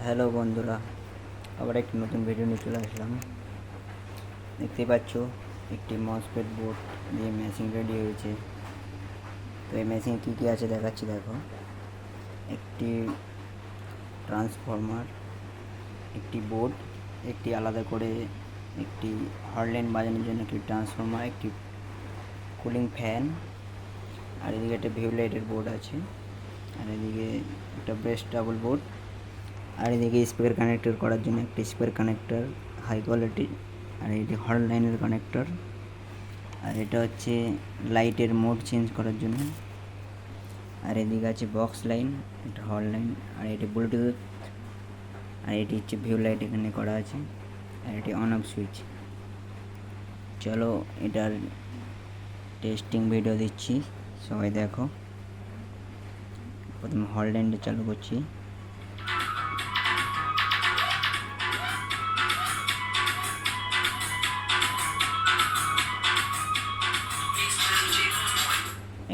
Hello বন্ধুরা, আবার একটি নতুন ভিডিও নিয়ে চলে আসলাম। দেখতেই পাচ্ছ একটি মসফেট বোর্ড দিয়ে মেশিন রেডি হয়েছে। তো এই মেশিনে কী কী আছে দেখাচ্ছি, দেখো। একটি ট্রান্সফরমার, একটি বোর্ড, একটি আলাদা করে একটি হর্ন বাজানোর জন্য একটি ট্রান্সফরমার, একটি কুলিং ফ্যান, আর এদিকে একটা ভিউ লাইটের বোর্ড আছে, আর এদিকে একটা ব্রেস্ট ডাবল বোর্ড, আর এদিকে স্পিকার কানেক্টর করার জন্য একটা স্পিকার কানেক্টর হাই কোয়ালিটি, আর এটি হর্ন লাইনের কানেক্টর, আর এটা হচ্ছে লাইটের মোড চেঞ্জ করার জন্য, আর এদিকে আছে বক্স লাইন, এটা হর্ন লাইন, আর এটি ব্লুটুথ, আর এটি হচ্ছে ভিউ লাইট এখানে করা আছে, আর এটি অন অফ সুইচ। চলো এটার টেস্টিং ভিডিও দিচ্ছি, সবাই দেখো। প্রথমে হর্ন লাইনটা চালু করছি।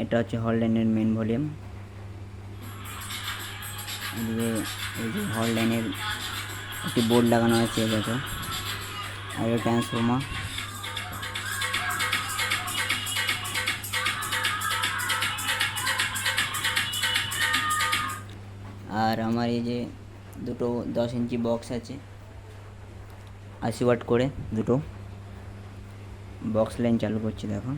এটা হচ্ছে হল লাইনের মেন ভলিউম। এদিকে এই যে হল লাইনের একটি বোর্ড লাগানো আছে, দেখো, আর ট্রান্সফর্মার। আর আমার এই যে দুটো 10 ইঞ্চি বক্স আছে, 80 ওয়াট করে দুটো বক্স লাইন চালু করছি, দেখো।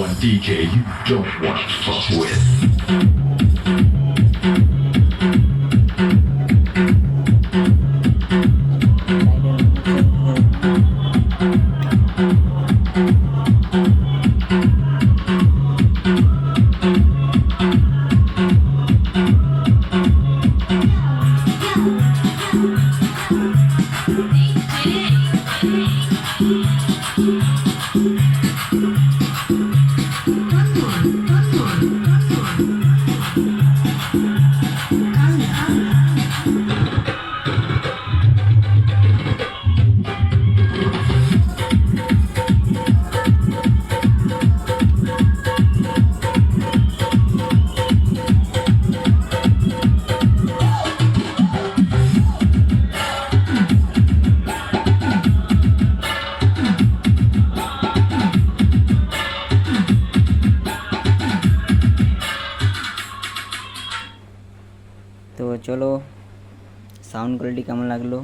One DJ you don't want to fuck with. তো চলো, সাউন্ড কোয়ালিটি কেমন লাগলো,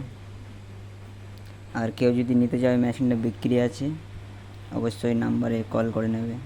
আর কেউ যদি নিতে চায় মেশিনটা বিক্রি আছে, অবশ্যই নাম্বারে কল করে নেবে।